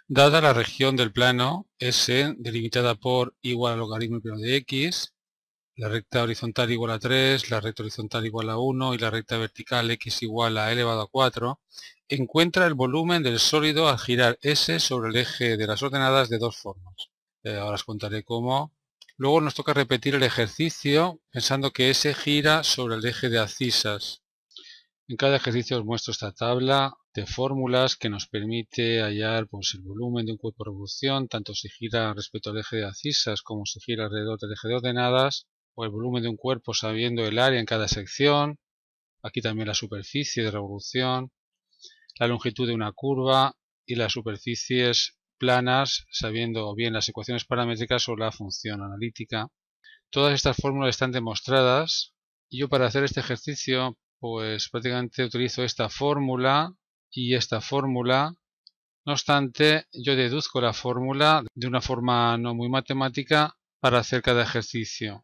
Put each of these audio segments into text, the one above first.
Dada la región del plano S delimitada por igual al logaritmo primo de x, la recta horizontal igual a 3, la recta horizontal igual a 1 y la recta vertical x igual a e elevado a 4, encuentra el volumen del sólido al girar S sobre el eje de las ordenadas de dos formas. Ahora os contaré cómo. Luego nos toca repetir el ejercicio pensando que S gira sobre el eje de abscisas. En cada ejercicio os muestro esta tabla de fórmulas que nos permite hallar el volumen de un cuerpo de revolución, tanto si gira respecto al eje de abscisas como si gira alrededor del eje de ordenadas, o el volumen de un cuerpo sabiendo el área en cada sección, aquí también la superficie de revolución, la longitud de una curva y las superficies planas sabiendo bien las ecuaciones paramétricas o la función analítica. Todas estas fórmulas están demostradas y yo para hacer este ejercicio pues prácticamente utilizo esta fórmula y esta fórmula. No obstante, yo deduzco la fórmula de una forma no muy matemática para hacer cada ejercicio.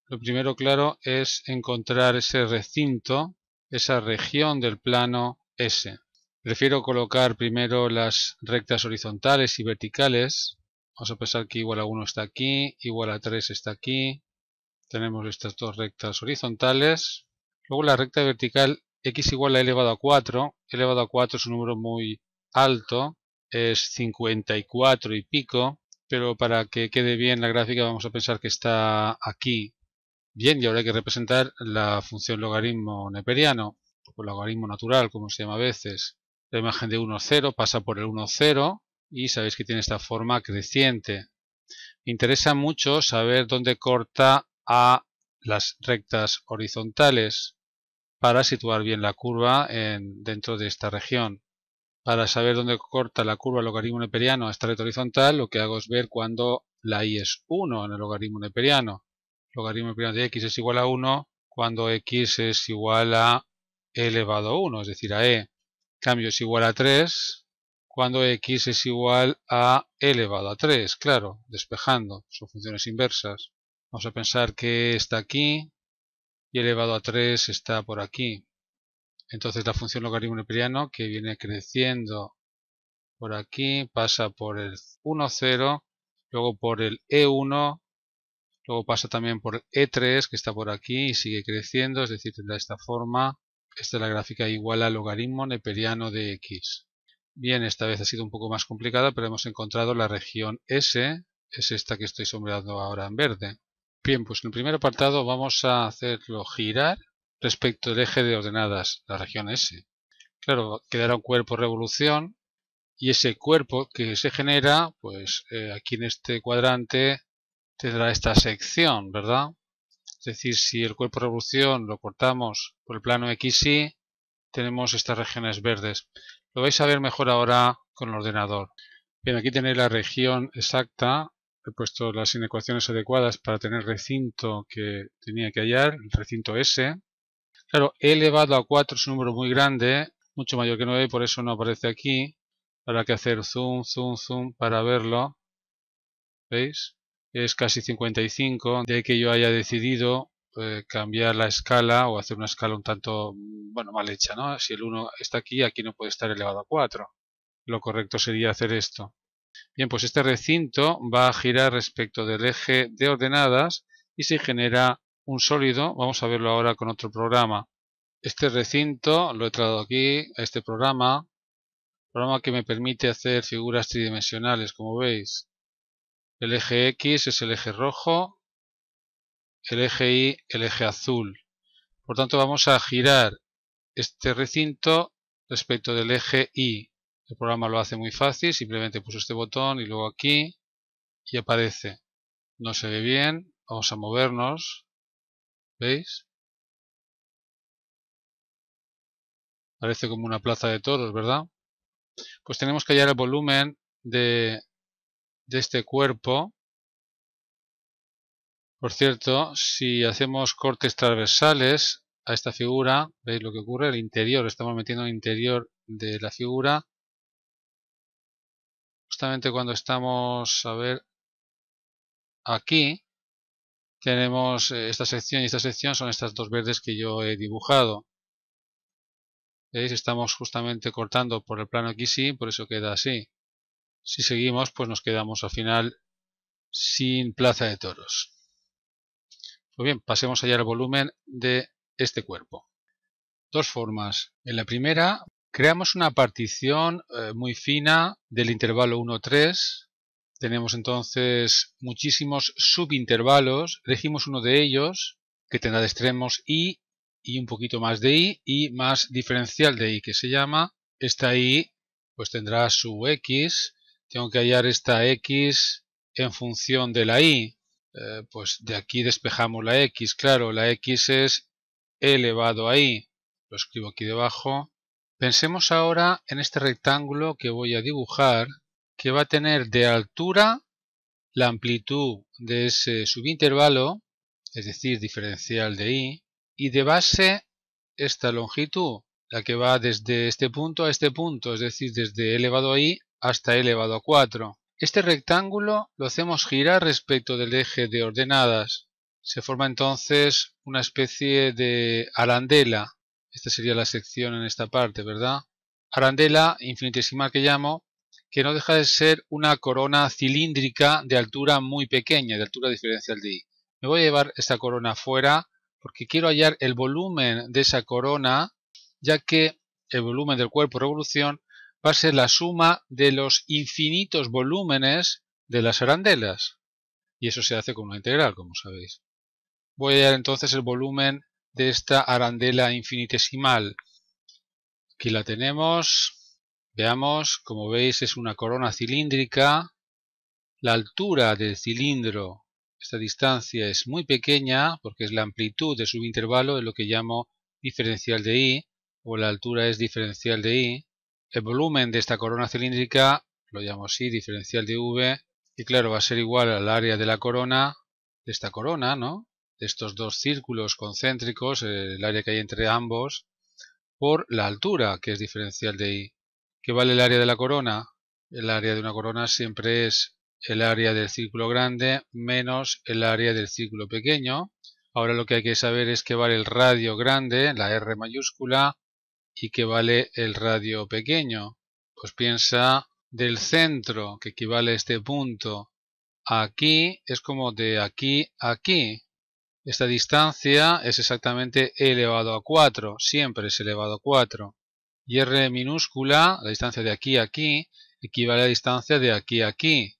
Lo primero, claro, es encontrar ese recinto, esa región del plano S. Prefiero colocar primero las rectas horizontales y verticales. Vamos a pensar que igual a 1 está aquí, igual a 3 está aquí. Tenemos estas dos rectas horizontales. Luego la recta vertical x igual a e elevado a 4. E elevado a 4 es un número muy alto, es 54 y pico, pero para que quede bien la gráfica vamos a pensar que está aquí. Bien, y ahora hay que representar la función logaritmo neperiano, o logaritmo natural, como se llama a veces. La imagen de 1, 0 pasa por el 1, 0 y sabéis que tiene esta forma creciente. Me interesa mucho saber dónde corta a las rectas horizontales para situar bien la curva dentro de esta región. Para saber dónde corta la curva logaritmo neperiano a esta recta horizontal, lo que hago es ver cuando la y es 1 en el logaritmo neperiano. Logaritmo neperiano de x es igual a 1 cuando x es igual a e elevado a 1, es decir, a e. Cambio es igual a 3 cuando x es igual a e elevado a 3, claro, despejando, son funciones inversas. Vamos a pensar que está aquí y elevado a 3 está por aquí. Entonces la función logaritmo neperiano que viene creciendo por aquí pasa por el 1, 0, luego por el E1, luego pasa también por el E3 que está por aquí y sigue creciendo, es decir, tendrá esta forma. Esta es la gráfica igual al logaritmo neperiano de x. Bien, esta vez ha sido un poco más complicada, pero hemos encontrado la región S, es esta que estoy sombreando ahora en verde. Bien, pues en el primer apartado vamos a hacerlo girar respecto del eje de ordenadas, la región S. Claro, quedará un cuerpo revolución y ese cuerpo que se genera, pues aquí en este cuadrante tendrá esta sección, ¿verdad? Es decir, si el cuerpo revolución lo cortamos por el plano XY, tenemos estas regiones verdes. Lo vais a ver mejor ahora con el ordenador. Bien, aquí tenéis la región exacta. He puesto las inecuaciones adecuadas para tener el recinto que tenía que hallar, el recinto S. Claro, e elevado a 4 es un número muy grande, mucho mayor que 9, por eso no aparece aquí. Habrá que hacer zoom, zoom, zoom para verlo. ¿Veis? Es casi 55, de que yo haya decidido cambiar la escala o hacer una escala un tanto, bueno, mal hecha, ¿no? Si el 1 está aquí, aquí no puede estar elevado a 4. Lo correcto sería hacer esto. Bien, pues este recinto va a girar respecto del eje de ordenadas y se genera un sólido. Vamos a verlo ahora con otro programa. Este recinto lo he traído aquí a este programa que me permite hacer figuras tridimensionales, como veis. El eje X es el eje rojo, el eje Y el eje azul. Por tanto, vamos a girar este recinto respecto del eje Y. El programa lo hace muy fácil, simplemente pulso este botón y luego aquí y aparece. No se ve bien, vamos a movernos, ¿veis? Parece como una plaza de toros, ¿verdad? Pues tenemos que hallar el volumen de este cuerpo. Por cierto, si hacemos cortes transversales a esta figura, ¿veis lo que ocurre? El interior, estamos metiendo el interior de la figura. Justamente cuando estamos, a ver, aquí, tenemos esta sección y esta sección son estas dos verdes que yo he dibujado. ¿Veis? Estamos justamente cortando por el plano XY, por eso queda así. Si seguimos, pues nos quedamos al final sin plaza de toros. Pues bien, pasemos allá al volumen de este cuerpo. Dos formas. En la primera, creamos una partición muy fina del intervalo 1,3. Tenemos entonces muchísimos subintervalos. Elegimos uno de ellos que tendrá de extremos y un poquito más de y más diferencial de y, que se llama. Esta y pues tendrá su x. Tengo que hallar esta x en función de la y. Pues de aquí despejamos la x. Claro, la x es elevado a y. Lo escribo aquí debajo. Pensemos ahora en este rectángulo que voy a dibujar, que va a tener de altura la amplitud de ese subintervalo, es decir, diferencial de y de base esta longitud, la que va desde este punto a este punto, es decir, desde elevado a y hasta elevado a 4. Este rectángulo lo hacemos girar respecto del eje de ordenadas. Se forma entonces una especie de arandela. Esta sería la sección en esta parte, ¿verdad? Arandela infinitesimal que llamo, que no deja de ser una corona cilíndrica de altura muy pequeña, de altura diferencial de y. Me voy a llevar esta corona fuera porque quiero hallar el volumen de esa corona, ya que el volumen del cuerpo de revolución va a ser la suma de los infinitos volúmenes de las arandelas. Y eso se hace con una integral, como sabéis. Voy a hallar entonces el volumen de esta arandela infinitesimal. Aquí la tenemos. Veamos, como veis es una corona cilíndrica. La altura del cilindro, esta distancia es muy pequeña porque es la amplitud de subintervalo, es lo que llamo diferencial de y, o la altura es diferencial de y. El volumen de esta corona cilíndrica lo llamo así, diferencial de v, y claro, va a ser igual al área de la corona, de esta corona, ¿no? De estos dos círculos concéntricos, el área que hay entre ambos, por la altura, que es diferencial de y. ¿Qué vale el área de la corona? El área de una corona siempre es el área del círculo grande menos el área del círculo pequeño. Ahora lo que hay que saber es qué vale el radio grande, la R mayúscula, y qué vale el radio pequeño. Pues piensa del centro, que equivale a este punto, a aquí, es como de aquí a aquí. Esta distancia es exactamente e elevado a 4, siempre es elevado a 4. Y R minúscula, la distancia de aquí a aquí, equivale a la distancia de aquí a aquí.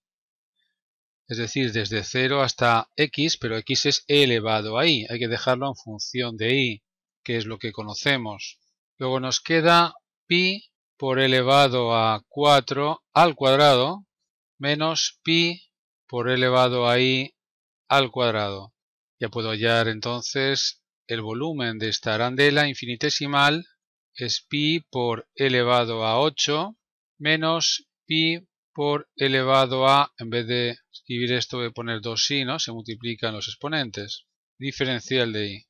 Es decir, desde 0 hasta x, pero x es e elevado a y. Hay que dejarlo en función de y, que es lo que conocemos. Luego nos queda pi por elevado a 4 al cuadrado menos pi por elevado a y al cuadrado. Ya puedo hallar entonces el volumen de esta arandela infinitesimal es pi por elevado a 8 menos pi por elevado a, en vez de escribir esto voy a poner 2i, ¿no? Se multiplican los exponentes. Diferencial de i.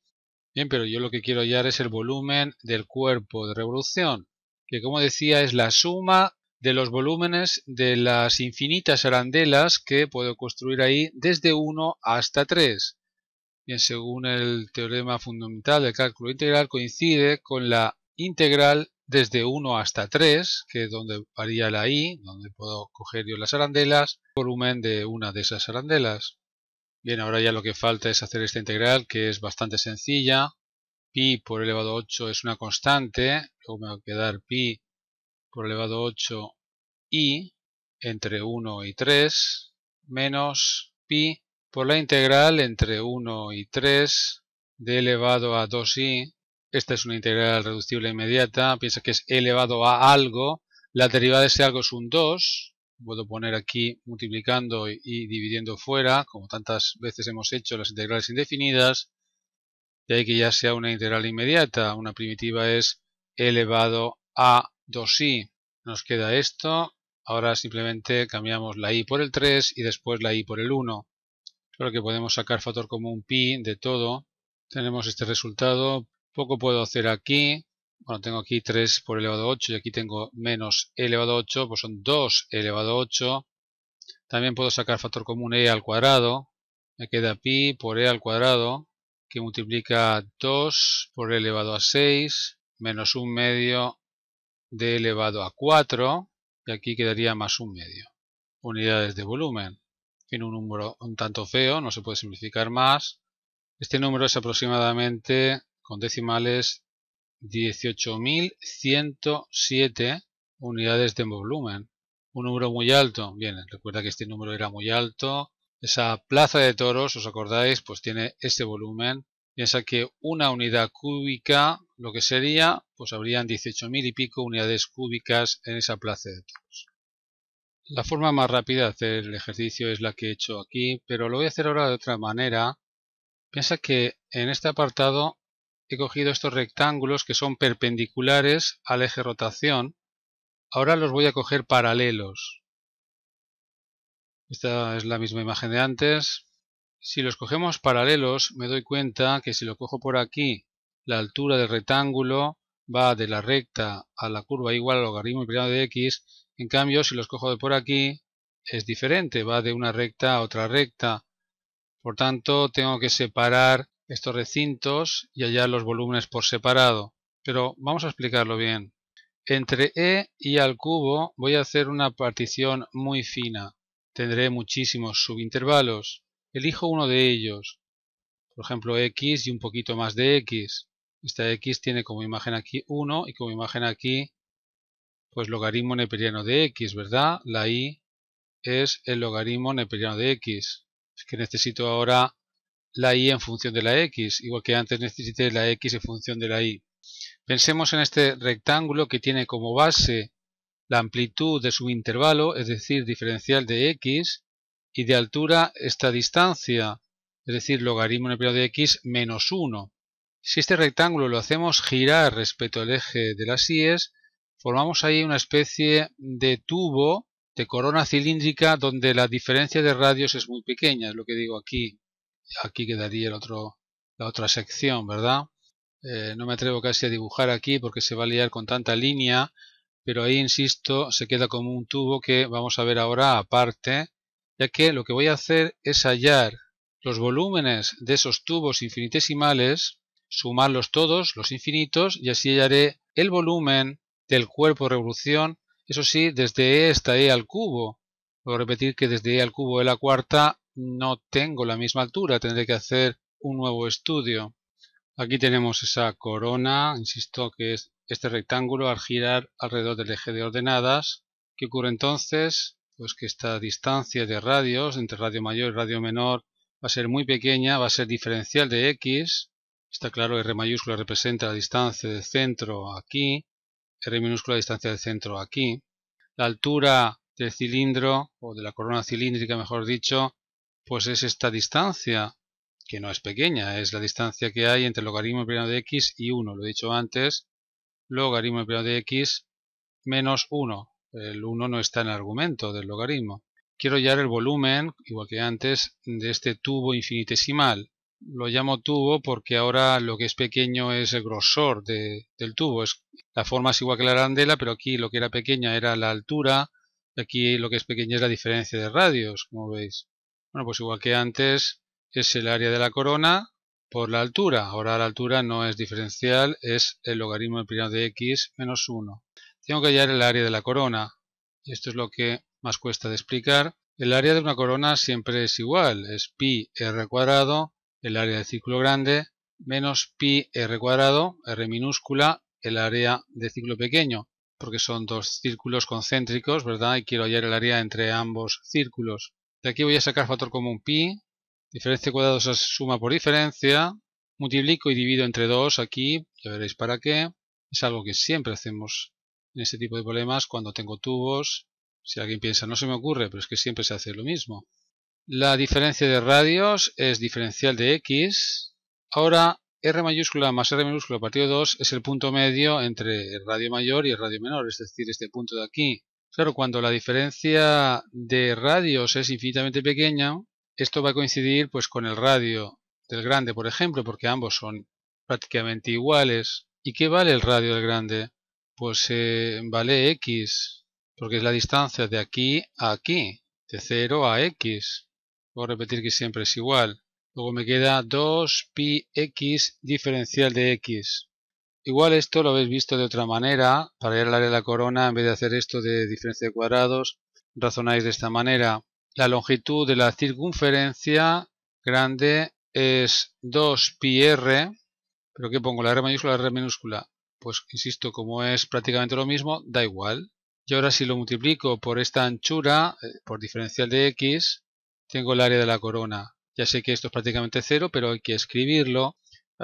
Bien, pero yo lo que quiero hallar es el volumen del cuerpo de revolución, que como decía es la suma de los volúmenes de las infinitas arandelas que puedo construir ahí desde 1 hasta 3. Bien, según el teorema fundamental del cálculo integral, coincide con la integral desde 1 hasta 3, que es donde varía la y, donde puedo coger yo las arandelas, volumen de una de esas arandelas. Bien, ahora ya lo que falta es hacer esta integral, que es bastante sencilla. Pi por elevado a 8 es una constante, luego me va a quedar pi por elevado a 8 y entre 1 y 3 menos pi por la integral entre 1 y 3 de elevado a 2i. Esta es una integral reducible inmediata. Piensa que es elevado a algo. La derivada de ese algo es un 2. Puedo poner aquí multiplicando y dividiendo fuera, como tantas veces hemos hecho las integrales indefinidas. De ahí que ya sea una integral inmediata. Una primitiva es elevado a 2i. Nos queda esto. Ahora simplemente cambiamos la i por el 3 y después la i por el 1. Claro que podemos sacar factor común pi de todo. Tenemos este resultado. Poco puedo hacer aquí. Bueno, tengo aquí 3 por elevado a 8 y aquí tengo menos e elevado a 8, pues son 2 elevado a 8. También puedo sacar factor común e al cuadrado. Me queda pi por e al cuadrado, que multiplica 2 por e elevado a 6 menos 1 medio de elevado a 4, y aquí quedaría más 1 medio. unidades de volumen. Tiene un número un tanto feo, no se puede simplificar más. Este número es aproximadamente, con decimales, 18.107 unidades de volumen. Un número muy alto. Bien, recuerda que este número era muy alto. Esa plaza de toros, ¿os acordáis? Pues tiene este volumen. Piensa que una unidad cúbica, lo que sería, pues habrían 18.000 y pico unidades cúbicas en esa plaza de toros. La forma más rápida de hacer el ejercicio es la que he hecho aquí, pero lo voy a hacer ahora de otra manera. Piensa que en este apartado he cogido estos rectángulos que son perpendiculares al eje rotación. Ahora los voy a coger paralelos. Esta es la misma imagen de antes. Si los cogemos paralelos, me doy cuenta que si lo cojo por aquí, la altura del rectángulo va de la recta a la curva igual al logaritmo del de x. En cambio, si los cojo de por aquí, es diferente, va de una recta a otra recta. Por tanto, tengo que separar estos recintos y hallar los volúmenes por separado. Pero vamos a explicarlo bien. Entre e y al cubo voy a hacer una partición muy fina. Tendré muchísimos subintervalos. Elijo uno de ellos. Por ejemplo, x y un poquito más de x. Esta x tiene como imagen aquí 1 y como imagen aquí, pues logaritmo neperiano de x, ¿verdad? La y es el logaritmo neperiano de x. Es que necesito ahora la y en función de la x, igual que antes necesité la x en función de la y. Pensemos en este rectángulo que tiene como base la amplitud de su intervalo, es decir, diferencial de x, y de altura esta distancia, es decir, logaritmo neperiano de x menos 1. Si este rectángulo lo hacemos girar respecto al eje de las y's, formamos ahí una especie de tubo de corona cilíndrica donde la diferencia de radios es muy pequeña, es lo que digo aquí. Aquí quedaría la otra sección, ¿verdad? No me atrevo casi a dibujar aquí porque se va a liar con tanta línea, pero ahí, insisto, se queda como un tubo que vamos a ver ahora aparte, ya que lo que voy a hacer es hallar los volúmenes de esos tubos infinitesimales, sumarlos todos, los infinitos, y así hallaré el volumen del cuerpo de revolución, eso sí, desde e hasta e al cubo. Puedo repetir que desde e al cubo de la cuarta no tengo la misma altura, tendré que hacer un nuevo estudio. Aquí tenemos esa corona, insisto que es este rectángulo al girar alrededor del eje de ordenadas. ¿Qué ocurre entonces? Pues que esta distancia de radios entre radio mayor y radio menor va a ser muy pequeña, va a ser diferencial de x. Está claro, R mayúscula representa la distancia del centro aquí, R minúscula la distancia del centro aquí. La altura del cilindro, o de la corona cilíndrica mejor dicho, pues es esta distancia, que no es pequeña, es la distancia que hay entre el logaritmo primero de x y 1, lo he dicho antes, logaritmo primero de x menos 1. El 1 no está en el argumento del logaritmo. Quiero hallar el volumen, igual que antes, de este tubo infinitesimal. Lo llamo tubo porque ahora lo que es pequeño es el grosor del tubo. La forma es igual que la arandela, pero aquí lo que era pequeña era la altura, y aquí lo que es pequeño es la diferencia de radios, como veis. Bueno, pues igual que antes es el área de la corona por la altura. Ahora la altura no es diferencial, es el logaritmo del primero de x menos 1. Tengo que hallar el área de la corona, y esto es lo que más cuesta de explicar. El área de una corona siempre es igual, es pi r cuadrado, el área del círculo grande, menos pi r cuadrado, r minúscula, el área de círculo pequeño, porque son dos círculos concéntricos, ¿verdad? Y quiero hallar el área entre ambos círculos. De aquí voy a sacar factor común pi, diferencia de cuadrados es suma por diferencia, multiplico y divido entre 2 aquí, ya veréis para qué. Es algo que siempre hacemos en este tipo de problemas cuando tengo tubos. Si alguien piensa, no se me ocurre, pero es que siempre se hace lo mismo. La diferencia de radios es diferencial de x. Ahora, r mayúscula más r minúscula partido de 2 es el punto medio entre el radio mayor y el radio menor, es decir, este punto de aquí. Claro, cuando la diferencia de radios es infinitamente pequeña, esto va a coincidir pues con el radio del grande, por ejemplo, porque ambos son prácticamente iguales. ¿Y qué vale el radio del grande? Pues vale x, porque es la distancia de aquí a aquí, de 0 a x. Puedo repetir que siempre es igual. Luego me queda 2pi x diferencial de x. Igual esto lo habéis visto de otra manera. Para hallar el área de la corona, en vez de hacer esto de diferencia de cuadrados, razonáis de esta manera. La longitud de la circunferencia grande es 2πr, pero ¿qué pongo? ¿La R mayúscula o la R minúscula? Pues insisto, como es prácticamente lo mismo, da igual. Y ahora si lo multiplico por esta anchura, por diferencial de x, tengo el área de la corona. Ya sé que esto es prácticamente 0, pero hay que escribirlo.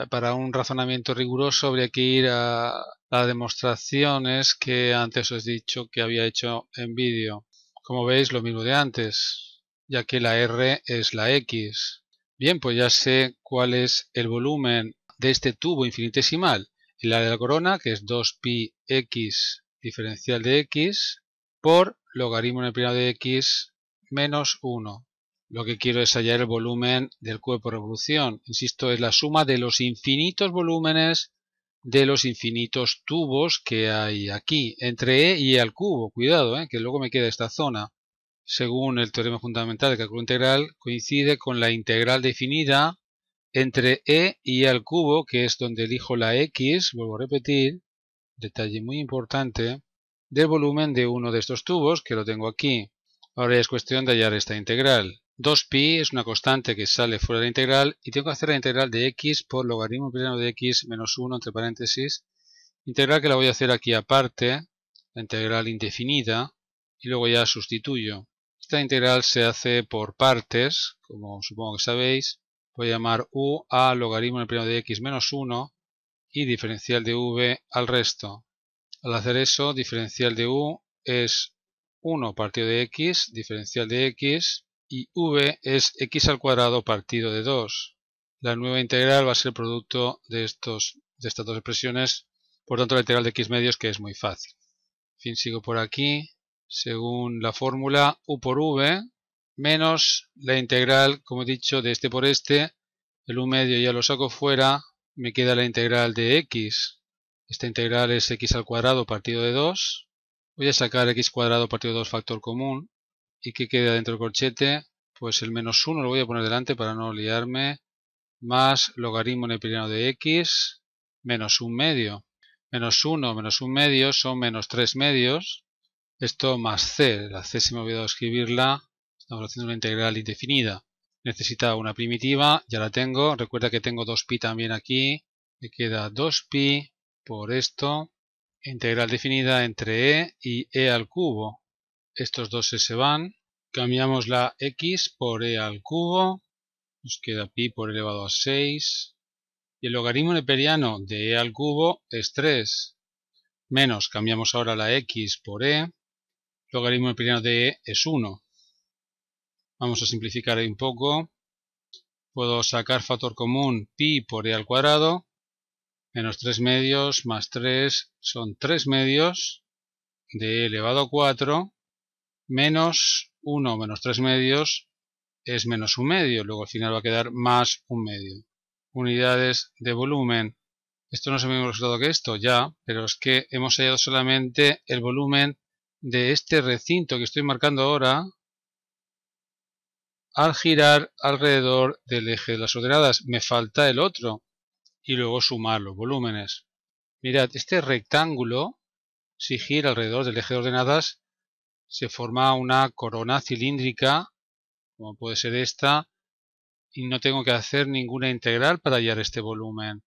Para un razonamiento riguroso habría que ir a las demostraciones que antes os he dicho que había hecho en vídeo. Como veis, lo mismo de antes, ya que la R es la X. Bien, pues ya sé cuál es el volumen de este tubo infinitesimal. El área de la corona, que es 2πx diferencial de x, por logaritmo en el plano de x menos 1. Lo que quiero es hallar el volumen del cubo por revolución. Insisto, es la suma de los infinitos volúmenes de los infinitos tubos que hay aquí, entre e y e al cubo. Cuidado, que luego me queda esta zona. Según el teorema fundamental del cálculo integral, coincide con la integral definida entre e y e al cubo, que es donde elijo la x, vuelvo a repetir, detalle muy importante, del volumen de uno de estos tubos, que lo tengo aquí. Ahora ya es cuestión de hallar esta integral. 2pi es una constante que sale fuera de la integral y tengo que hacer la integral de x por logaritmo pleno de x menos 1 entre paréntesis, integral que la voy a hacer aquí aparte, la integral indefinida, y luego ya sustituyo. Esta integral se hace por partes, como supongo que sabéis. Voy a llamar u a logaritmo en el pleno de x menos 1 y diferencial de v al resto. Al hacer eso, diferencial de u es 1 partido de x, diferencial de x, y v es x al cuadrado partido de 2. La nueva integral va a ser el producto de estas dos expresiones, por tanto la integral de x medios, que es muy fácil. En fin, sigo por aquí. Según la fórmula, u por v menos la integral, como he dicho, de este por este. El u medio ya lo saco fuera, me queda la integral de x. Esta integral es x al cuadrado partido de 2. Voy a sacar x cuadrado partido de 2 factor común. ¿Y qué queda dentro del corchete? Pues el menos 1 lo voy a poner delante para no liarme. Más logaritmo neperiano de x menos 1 medio. Menos 1 menos 1 medio son menos 3 medios. Esto más c. La c se me ha olvidado escribirla. Estamos haciendo una integral indefinida. Necesitaba una primitiva, ya la tengo. Recuerda que tengo 2pi también aquí. Me queda 2pi por esto. Integral definida entre e y e al cubo. Estos dos se van. Cambiamos la x por e al cubo. Nos queda pi por elevado a 6. Y el logaritmo neperiano de e al cubo es 3. Menos, cambiamos ahora la x por e. Logaritmo neperiano de e es 1. Vamos a simplificar ahí un poco. Puedo sacar factor común pi por e al cuadrado. Menos 3 medios más 3 son 3 medios de e elevado a 4. Menos 1 menos 3 medios es menos 1 medio. Luego al final va a quedar más 1 medio. Unidades de volumen. Esto no es el mismo resultado que esto, ya, pero es que hemos hallado solamente el volumen de este recinto que estoy marcando ahora al girar alrededor del eje de las ordenadas. Me falta el otro y luego sumar los volúmenes. Mirad, este rectángulo, si gira alrededor del eje de ordenadas, se forma una corona cilíndrica, como puede ser esta, y no tengo que hacer ninguna integral para hallar este volumen.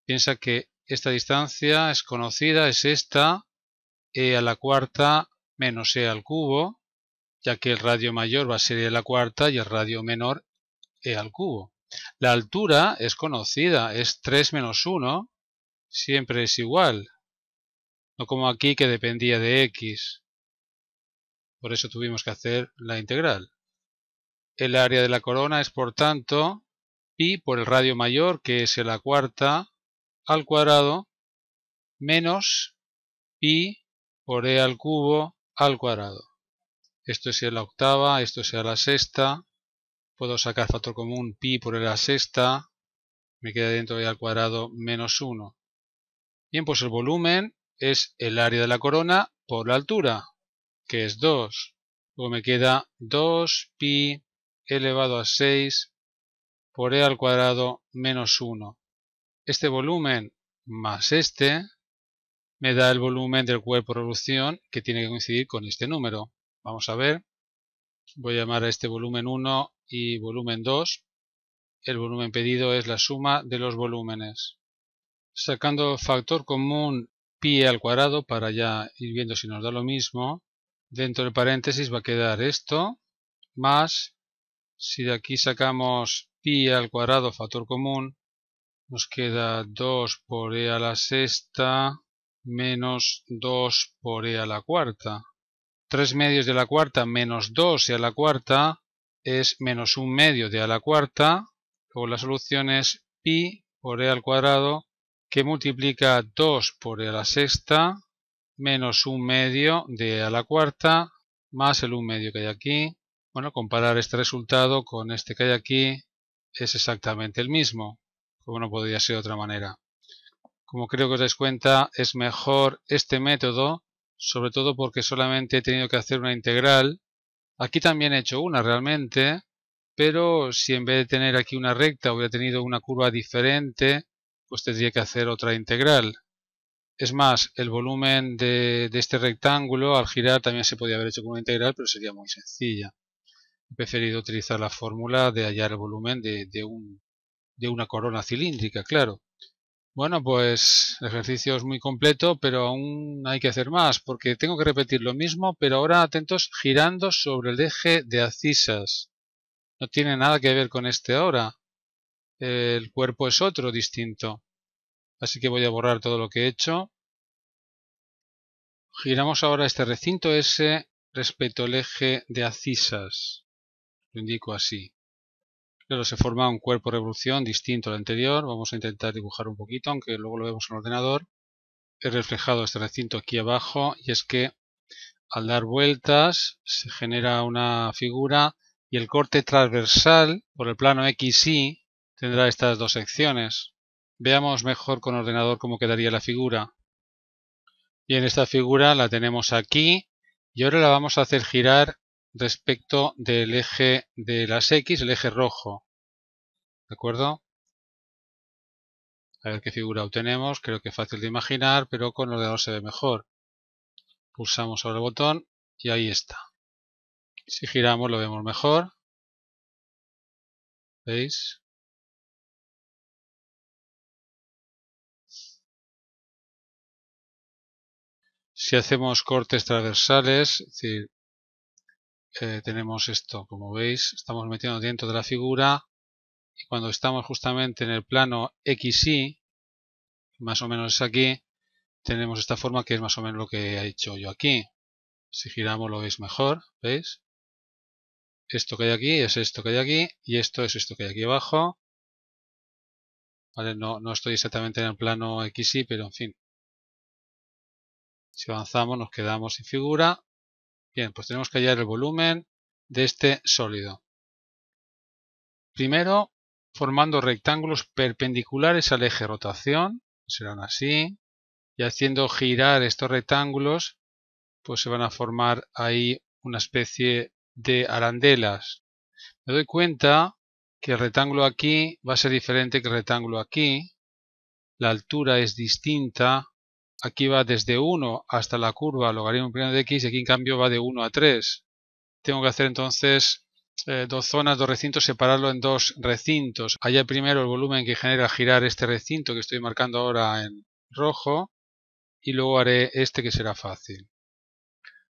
Piensa que esta distancia es conocida, es esta, e a la cuarta menos e al cubo, ya que el radio mayor va a ser e a la cuarta y el radio menor e al cubo. La altura es conocida, es 3 menos 1, siempre es igual, no como aquí que dependía de x. Por eso tuvimos que hacer la integral. El área de la corona es, por tanto, pi por el radio mayor, que es e a la cuarta, al cuadrado, menos pi por e al cubo al cuadrado. Esto es e a la octava, esto es e a la sexta. Puedo sacar factor común pi por e a la sexta. Me queda dentro e al cuadrado menos 1. Bien, pues el volumen es el área de la corona por la altura, que es 2. Luego me queda 2pi elevado a 6 por e al cuadrado menos 1. Este volumen más este me da el volumen del cuerpo por revolución, que tiene que coincidir con este número. Vamos a ver. Voy a llamar a este volumen 1 y volumen 2. El volumen pedido es la suma de los volúmenes. Sacando factor común pi al cuadrado para ya ir viendo si nos da lo mismo. Dentro del paréntesis va a quedar esto más, si de aquí sacamos pi al cuadrado factor común, nos queda 2 por e a la sexta menos 2 por e a la cuarta. 3 medios de la cuarta menos 2 e a la cuarta es menos 1 medio de a la cuarta. Luego la solución es pi por e al cuadrado que multiplica 2 por e a la sexta menos 1 medio de e a la cuarta más el 1 medio que hay aquí. Bueno, comparar este resultado con este que hay aquí es exactamente el mismo, como no podría ser de otra manera. Como creo que os dais cuenta, es mejor este método, sobre todo porque solamente he tenido que hacer una integral. Aquí también he hecho una realmente, pero si en vez de tener aquí una recta hubiera tenido una curva diferente, pues tendría que hacer otra integral. Es más, el volumen de este rectángulo al girar también se podía haber hecho con una integral, pero sería muy sencilla. He preferido utilizar la fórmula de hallar el volumen de una corona cilíndrica, claro. Bueno, pues el ejercicio es muy completo, pero aún hay que hacer más, porque tengo que repetir lo mismo, pero ahora atentos, girando sobre el eje de abscisas. No tiene nada que ver con este ahora. El cuerpo es otro, distinto. Así que voy a borrar todo lo que he hecho. Giramos ahora este recinto S respecto al eje de abscisas. Lo indico así. Claro, se forma un cuerpo de revolución distinto al anterior. Vamos a intentar dibujar un poquito, aunque luego lo vemos en el ordenador. He reflejado este recinto aquí abajo y es que al dar vueltas se genera una figura y el corte transversal por el plano XY tendrá estas dos secciones. Veamos mejor con ordenador cómo quedaría la figura. Bien, esta figura la tenemos aquí y ahora la vamos a hacer girar respecto del eje de las X, el eje rojo. ¿De acuerdo? A ver qué figura obtenemos. Creo que es fácil de imaginar, pero con el ordenador se ve mejor. Pulsamos sobre el botón y ahí está. Si giramos lo vemos mejor. ¿Veis? Si hacemos cortes transversales, es decir, tenemos esto, como veis, estamos metiendo dentro de la figura y cuando estamos justamente en el plano XY, más o menos es aquí, tenemos esta forma que es más o menos lo que he hecho yo aquí. Si giramos lo veis mejor, ¿veis? Esto que hay aquí es esto que hay aquí y esto es esto que hay aquí abajo. ¿Vale? No estoy exactamente en el plano XY, pero en fin. Si avanzamos nos quedamos sin figura. Bien, pues tenemos que hallar el volumen de este sólido. Primero, formando rectángulos perpendiculares al eje rotación, serán así, y haciendo girar estos rectángulos, pues se van a formar ahí una especie de arandelas. Me doy cuenta que el rectángulo aquí va a ser diferente que el rectángulo aquí, la altura es distinta, aquí va desde 1 hasta la curva logaritmo primero de x y aquí en cambio va de 1 a 3. Tengo que hacer entonces dos zonas, dos recintos, separarlo en dos recintos. Haya primero el volumen que genera girar este recinto que estoy marcando ahora en rojo y luego haré este que será fácil.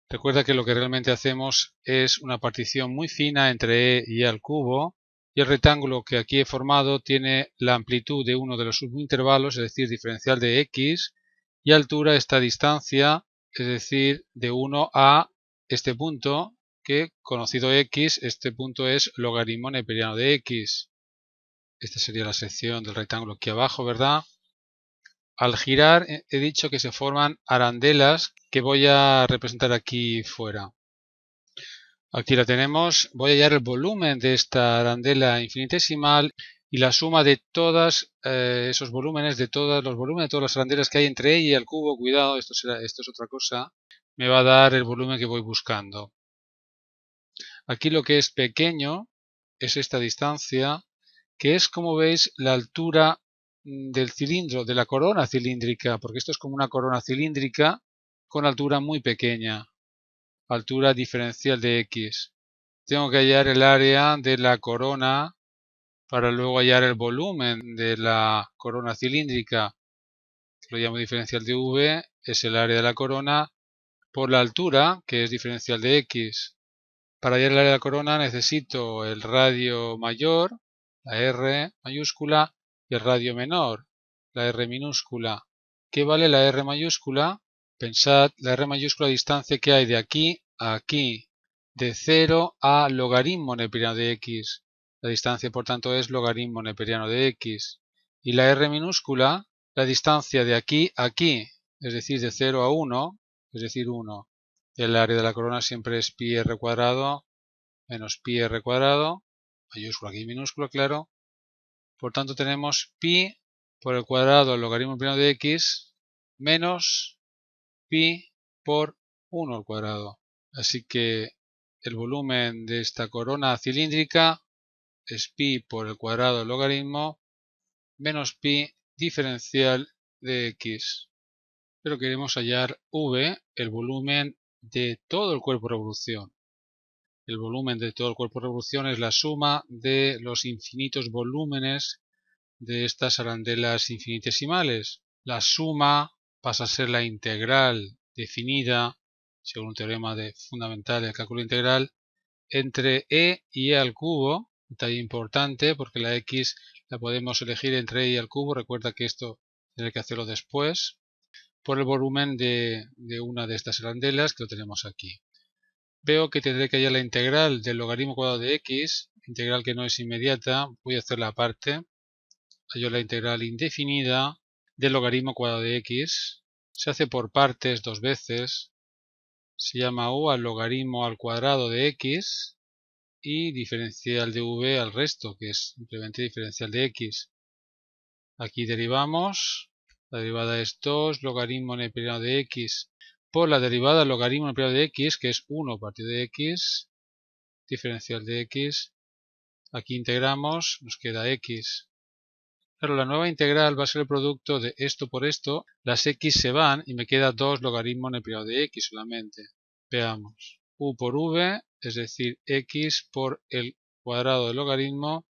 Recuerda que lo que realmente hacemos es una partición muy fina entre e y e al cubo y el rectángulo que aquí he formado tiene la amplitud de uno de los subintervalos, es decir, diferencial de x, y altura esta distancia, es decir, de 1 a este punto, que conocido x, este punto es logaritmo neperiano de x. Esta sería la sección del rectángulo aquí abajo, ¿verdad? Al girar he dicho que se forman arandelas que voy a representar aquí fuera. Aquí la tenemos. Voy a hallar el volumen de esta arandela infinitesimal y la suma de todos esos volúmenes, de todos los volúmenes, de todas las arandelas que hay entre ella y el cubo. Cuidado, esto es otra cosa. Me va a dar el volumen que voy buscando. Aquí lo que es pequeño es esta distancia, que es, como veis, la altura del cilindro, de la corona cilíndrica, porque esto es como una corona cilíndrica con altura muy pequeña. altura diferencial de x. Tengo que hallar el área de la corona para luego hallar el volumen de la corona cilíndrica. Lo llamo diferencial de v, es el área de la corona por la altura, que es diferencial de x. Para hallar el área de la corona necesito el radio mayor, la R mayúscula, y el radio menor, la R minúscula. ¿Qué vale la R mayúscula? Pensad, la R mayúscula, distancia que hay de aquí a aquí, de 0 a logaritmo neperiano de x. La distancia, por tanto, es logaritmo neperiano de x. Y la R minúscula, la distancia de aquí a aquí, es decir, de 0 a 1, es decir, 1. El área de la corona siempre es pi r cuadrado menos pi r cuadrado, mayúscula aquí minúscula, claro. Por tanto tenemos pi por el cuadrado del logaritmo pleno de x menos pi por 1 al cuadrado. Así que el volumen de esta corona cilíndrica es pi por el cuadrado del logaritmo menos pi diferencial de x. Pero queremos hallar v, el volumen de todo el cuerpo de revolución. El volumen de todo el cuerpo de revolución es la suma de los infinitos volúmenes de estas arandelas infinitesimales. La suma pasa a ser la integral definida, según un teorema fundamental del cálculo integral, entre e y e al cubo, detalle importante porque la x la podemos elegir entre e y al cubo, recuerda que esto tendré que hacerlo después, por el volumen de una de estas arandelas que lo tenemos aquí. Veo que tendré que hallar la integral del logaritmo cuadrado de x, integral que no es inmediata, voy a hacer la parte. Hallo la integral indefinida del logaritmo cuadrado de x, se hace por partes dos veces, se llama u al logaritmo al cuadrado de x y diferencial de v al resto, que es simplemente diferencial de x. Aquí derivamos, la derivada es 2 logaritmo neperiano de x por la derivada del logaritmo neperiano de x, que es 1 partido de x, diferencial de x. Aquí integramos, nos queda x. Claro, la nueva integral va a ser el producto de esto por esto, las x se van y me queda 2 logaritmo neperiano de x solamente. Veamos, u por v, es decir, x por el cuadrado del logaritmo,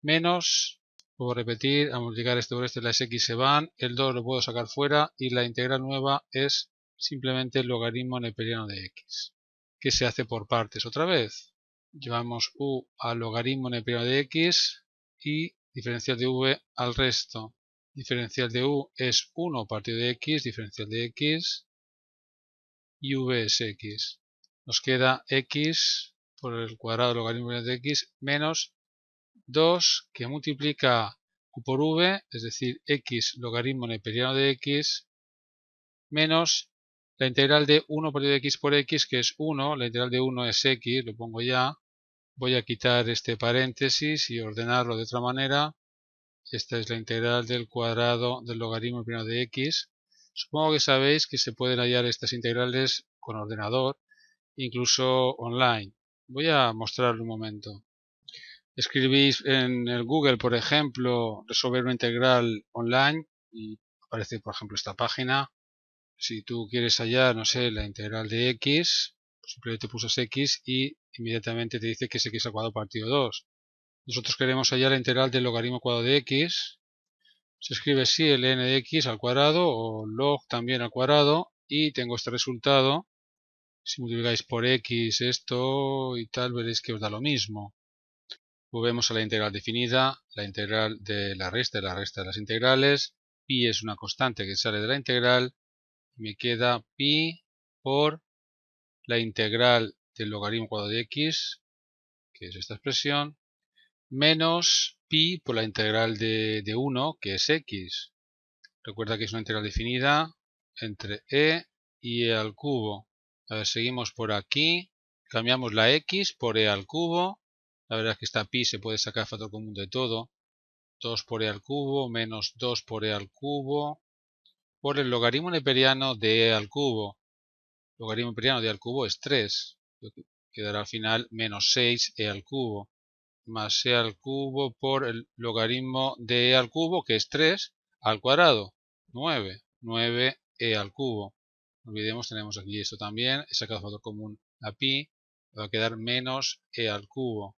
menos, puedo repetir, a multiplicar este por este, las x se van, el 2 lo puedo sacar fuera y la integral nueva es simplemente el logaritmo neperiano de x, que se hace por partes otra vez. Llevamos u al logaritmo neperiano de x y diferencial de v al resto. Diferencial de u es 1 partido de x, diferencial de x, y v es x. Nos queda x por el cuadrado del logaritmo de x menos 2 que multiplica u por v, es decir, x logaritmo neperiano de x, menos la integral de 1 partido de x por x, que es 1, la integral de 1 es x, lo pongo ya. Voy a quitar este paréntesis y ordenarlo de otra manera. Esta es la integral del cuadrado del logaritmo primero de x. Supongo que sabéis que se pueden hallar estas integrales con ordenador, incluso online. Voy a mostrarlo un momento. Escribís en el Google, por ejemplo, resolver una integral online y aparece, por ejemplo, esta página. Si tú quieres hallar, no sé, la integral de x, simplemente pulsas x y inmediatamente te dice que es x al cuadrado partido 2. Nosotros queremos hallar la integral del logaritmo cuadrado de x. Se escribe así el n de x al cuadrado o log también al cuadrado y tengo este resultado. Si multiplicáis por x esto y tal, veréis que os da lo mismo. Volvemos a la integral definida, la integral de la resta de las integrales. Pi es una constante que sale de la integral. Me queda pi por la integral del logaritmo cuadrado de x, que es esta expresión, menos pi por la integral de 1, que es x. Recuerda que es una integral definida entre e y e al cubo. A ver, seguimos por aquí, cambiamos la x por e al cubo. La verdad es que esta pi se puede sacar factor común de todo. 2 por e al cubo menos 2 por e al cubo por el logaritmo neperiano de e al cubo. Logaritmo neperiano de e al cubo es 3. Quedará al final menos 6 e al cubo. Más e al cubo por el logaritmo de e al cubo, que es 3, al cuadrado. 9. 9 e al cubo. No olvidemos, tenemos aquí esto también. He sacado factor común la pi, va a quedar menos e al cubo.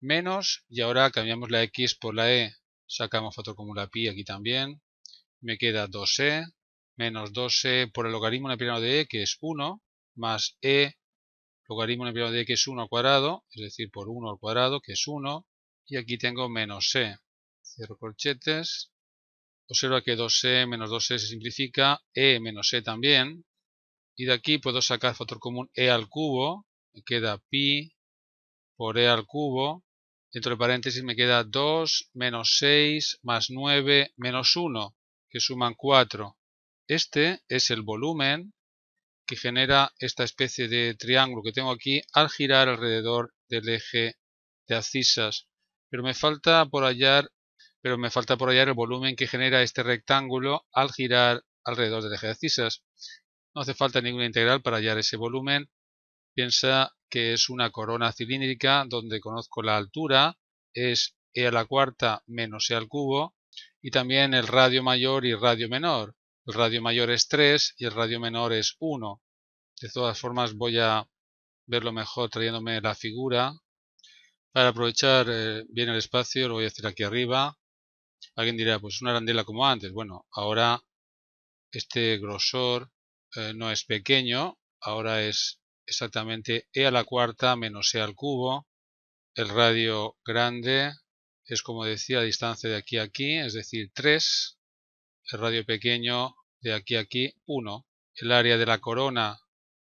Menos, y ahora cambiamos la x por la e. Sacamos factor común la pi aquí también. Me queda 2e menos 2e por el logaritmo neperiano de e, que es 1, más e logaritmo neperiano de e, que es 1 al cuadrado, es decir, por 1 al cuadrado, que es 1. Y aquí tengo menos e. Cierro corchetes. Observa que 2e menos 2e se simplifica, e menos e también. Y de aquí puedo sacar factor común e al cubo. Me queda pi por e al cubo. Dentro de paréntesis me queda 2 menos 6 más 9 menos 1, que suman 4. Este es el volumen que genera esta especie de triángulo que tengo aquí al girar alrededor del eje de abscisas. Pero me falta por hallar el volumen que genera este rectángulo al girar alrededor del eje de abscisas. No hace falta ninguna integral para hallar ese volumen. Piensa que es una corona cilíndrica donde conozco la altura, es e a la cuarta menos e al cubo, y también el radio mayor y el radio menor. El radio mayor es 3 y el radio menor es 1. De todas formas voy a verlo mejor trayéndome la figura. Para aprovechar bien el espacio lo voy a hacer aquí arriba. Alguien dirá, pues una arandela como antes. Bueno, ahora este grosor no es pequeño, ahora es exactamente e a la cuarta menos e al cubo. El radio grande es, como decía, la distancia de aquí a aquí, es decir, 3. El radio pequeño de aquí a aquí, 1. El área de la corona,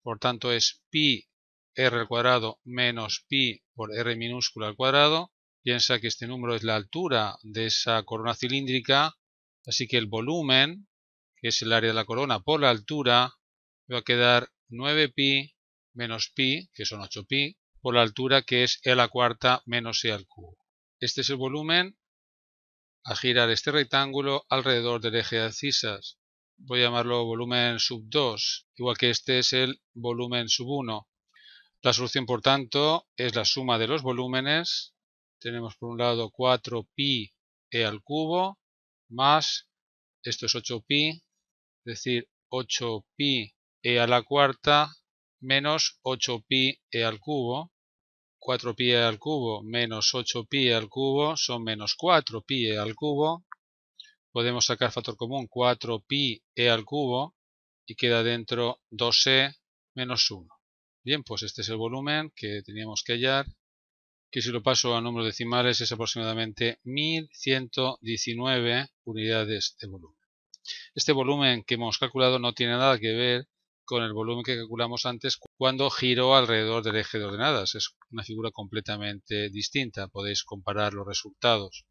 por tanto, es pi r al cuadrado menos pi por r minúscula al cuadrado. Piensa que este número es la altura de esa corona cilíndrica, así que el volumen, que es el área de la corona por la altura, va a quedar 9pi menos pi, que son 8pi, por la altura, que es e a la cuarta menos e al cubo. Este es el volumen a girar este rectángulo alrededor del eje de abscisas. Voy a llamarlo volumen sub 2, igual que este es el volumen sub 1. La solución, por tanto, es la suma de los volúmenes. Tenemos por un lado 4pi e al cubo, más, esto es 8pi, es decir, 8pi e a la cuarta, menos 8pi e al cubo. 4pi al cubo menos 8pi al cubo son menos 4pi al cubo. Podemos sacar factor común 4pi al cubo y queda dentro 2e menos 1. Bien, pues este es el volumen que teníamos que hallar, que si lo paso a números decimales es aproximadamente 1119 unidades de volumen. Este volumen que hemos calculado no tiene nada que ver con el volumen que calculamos antes cuando giró alrededor del eje de ordenadas. Es una figura completamente distinta. Podéis comparar los resultados.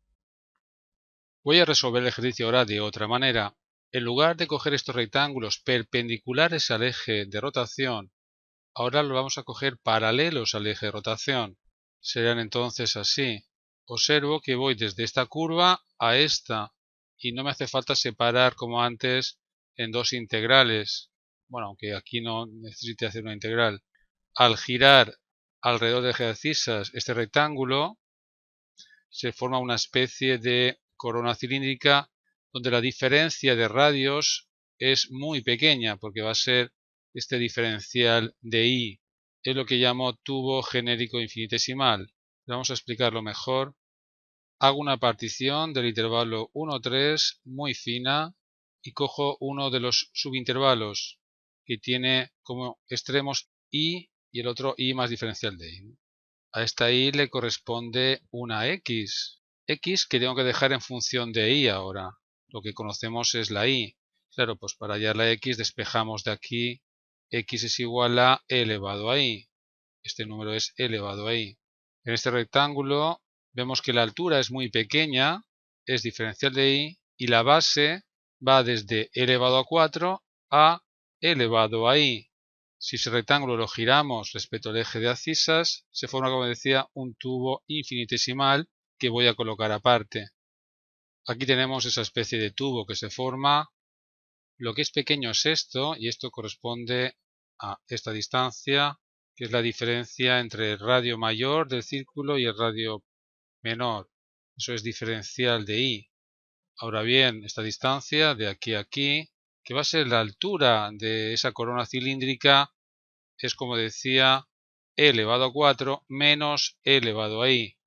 Voy a resolver el ejercicio ahora de otra manera. En lugar de coger estos rectángulos perpendiculares al eje de rotación, ahora lo vamos a coger paralelos al eje de rotación. Serán entonces así. Observo que voy desde esta curva a esta y no me hace falta separar como antes en dos integrales. Bueno, aunque aquí no necesite hacer una integral. Al girar alrededor del eje de abscisas este rectángulo, se forma una especie de corona cilíndrica donde la diferencia de radios es muy pequeña porque va a ser este diferencial de I. Es lo que llamo tubo genérico infinitesimal. Vamos a explicarlo mejor. Hago una partición del intervalo 1, 3 muy fina y cojo uno de los subintervalos que tiene como extremos I y el otro I más diferencial de I. A esta I le corresponde una X que tengo que dejar en función de I ahora. Lo que conocemos es la I. Claro, pues para hallar la X despejamos de aquí X es igual a E elevado a I. Este número es E elevado a I. En este rectángulo vemos que la altura es muy pequeña, es diferencial de I, y la base va desde E elevado a 4 a E elevado a I. Si ese rectángulo lo giramos respecto al eje de abscisas, se forma, como decía, un tubo infinitesimal que voy a colocar aparte. Aquí tenemos esa especie de tubo que se forma. Lo que es pequeño es esto, y esto corresponde a esta distancia, que es la diferencia entre el radio mayor del círculo y el radio menor. Eso es diferencial de I. Ahora bien, esta distancia de aquí a aquí, que va a ser la altura de esa corona cilíndrica, es, como decía, elevado a 4 menos e elevado a i.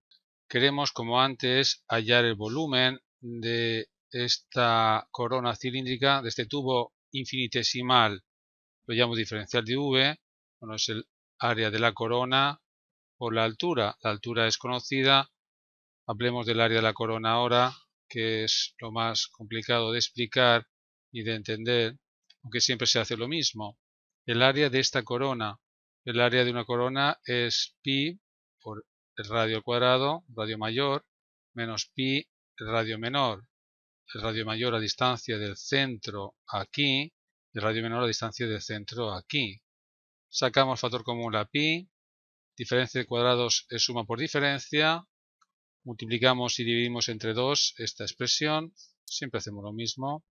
Queremos, como antes, hallar el volumen de esta corona cilíndrica, de este tubo infinitesimal. Lo llamo diferencial de v. Bueno, es el área de la corona por la altura. La altura es conocida. Hablemos del área de la corona ahora, que es lo más complicado de explicar y de entender, aunque siempre se hace lo mismo. El área de esta corona. El área de una corona es pi por el radio al cuadrado, radio mayor, menos pi, el radio menor. El radio mayor a distancia del centro aquí, el radio menor a distancia del centro aquí. Sacamos factor común la pi, diferencia de cuadrados es suma por diferencia, multiplicamos y dividimos entre 2 esta expresión, siempre hacemos lo mismo.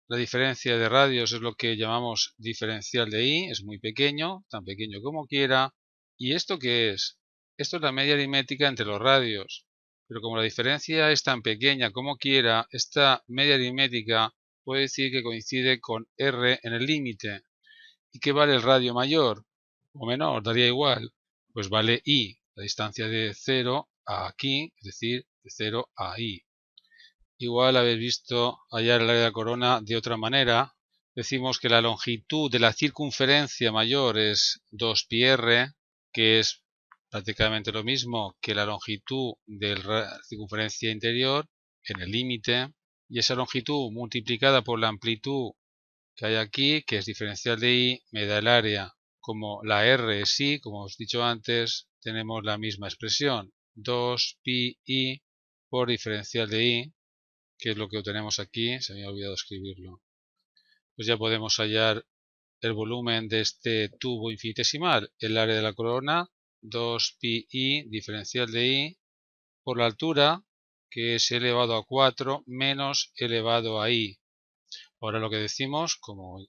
La diferencia de radios es lo que llamamos diferencial de i, es muy pequeño, tan pequeño como quiera. ¿Y esto qué es? Esto es la media aritmética entre los radios. Pero como la diferencia es tan pequeña como quiera, esta media aritmética puede decir que coincide con r en el límite. ¿Y qué vale el radio mayor o menor? Daría igual. Pues vale i, la distancia de 0 a aquí, es decir, de 0 a i. Igual habéis visto hallar el área de la corona de otra manera. Decimos que la longitud de la circunferencia mayor es 2πr, que es prácticamente lo mismo que la longitud de la circunferencia interior en el límite. Y esa longitud multiplicada por la amplitud que hay aquí, que es diferencial de i, me da el área. Como la r es i, como os he dicho antes, tenemos la misma expresión. 2πi por diferencial de i, que es lo que obtenemos aquí, se me había olvidado escribirlo. Pues ya podemos hallar el volumen de este tubo infinitesimal, el área de la corona, 2πi diferencial de i, por la altura, que es elevado a 4 menos elevado a i. Ahora lo que decimos, como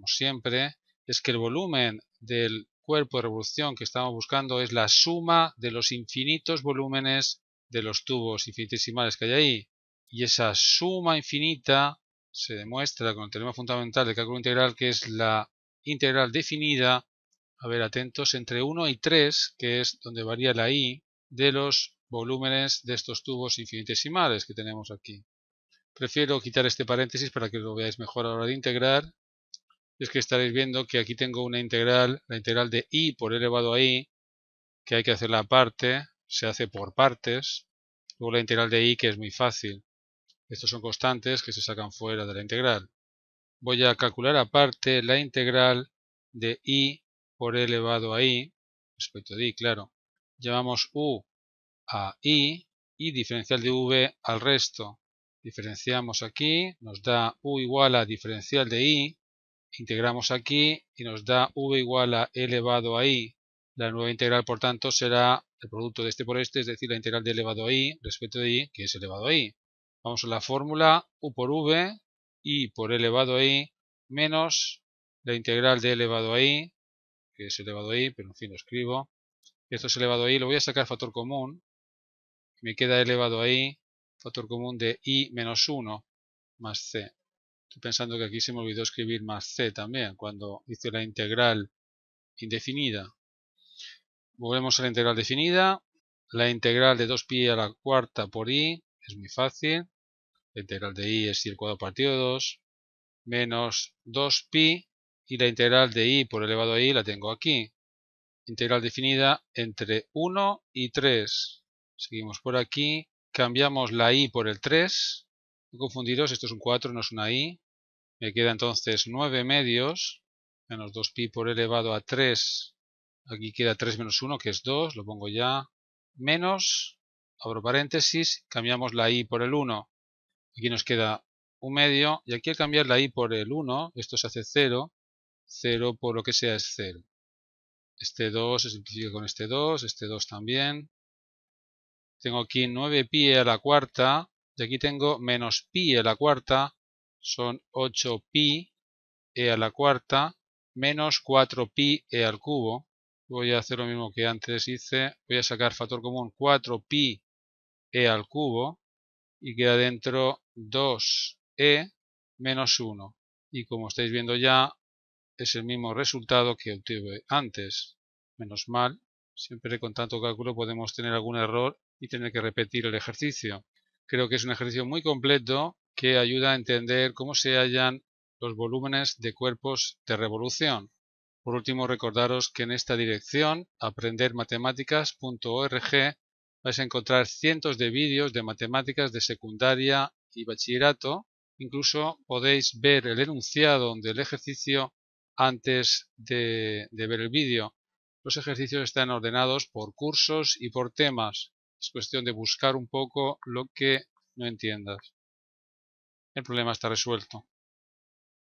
siempre, es que el volumen del cuerpo de revolución que estamos buscando es la suma de los infinitos volúmenes de los tubos infinitesimales que hay ahí. Y esa suma infinita se demuestra con el teorema fundamental del cálculo integral, que es la integral definida, a ver, atentos, entre 1 y 3, que es donde varía la i, de los volúmenes de estos tubos infinitesimales que tenemos aquí. Prefiero quitar este paréntesis para que lo veáis mejor a la hora de integrar. Es que estaréis viendo que aquí tengo una integral, la integral de i por e elevado a i, que hay que hacerla aparte, se hace por partes. Luego la integral de i, que es muy fácil. Estos son constantes que se sacan fuera de la integral. Voy a calcular aparte la integral de i por e elevado a i, respecto de i, claro. Llamamos u a i y diferencial de v al resto. Diferenciamos aquí, nos da u igual a diferencial de i, integramos aquí y nos da v igual a e elevado a i. La nueva integral, por tanto, será el producto de este por este, es decir, la integral de elevado a i respecto de i, que es elevado a i. Vamos a la fórmula u por v, i por e elevado a i, menos la integral de elevado a i, que es elevado a i, pero en fin lo escribo. Esto es elevado a i, lo voy a sacar factor común. Me queda elevado a i, factor común de i menos 1 más c. Estoy pensando que aquí se me olvidó escribir más c también, cuando hice la integral indefinida. Volvemos a la integral definida. La integral de 2π a la cuarta por i es muy fácil. La integral de i es i al cuadrado partido de 2, menos 2π, y la integral de i por elevado a i la tengo aquí. Integral definida entre 1 y 3. Seguimos por aquí. Cambiamos la i por el 3. No confundiros, esto es un 4, no es una i. Me queda entonces 9 medios, menos 2π por elevado a 3. Aquí queda 3 menos 1, que es 2, lo pongo ya. Menos, abro paréntesis, cambiamos la i por el 1. Aquí nos queda 1 medio, y aquí al cambiar la i por el 1, esto se hace 0. 0 por lo que sea es 0. Este 2 se simplifica con este 2 también. Tengo aquí 9π a la cuarta, y aquí tengo menos pi a la cuarta, son 8π e a la cuarta, menos 4π e al cubo. Voy a hacer lo mismo que antes hice, voy a sacar factor común 4π e al cubo, y queda dentro 2e menos 1. Y como estáis viendo ya, es el mismo resultado que obtuve antes. Menos mal, Siempre con tanto cálculo podemos tener algún error y tener que repetir el ejercicio. Creo que es un ejercicio muy completo que ayuda a entender cómo se hallan los volúmenes de cuerpos de revolución. Por último, recordaros que en esta dirección, aprendermatemáticas.org, vais a encontrar cientos de vídeos de matemáticas de secundaria y bachillerato. Incluso podéis ver el enunciado del ejercicio antes de ver el vídeo. Los ejercicios están ordenados por cursos y por temas. Es cuestión de buscar un poco lo que no entiendas. El problema está resuelto.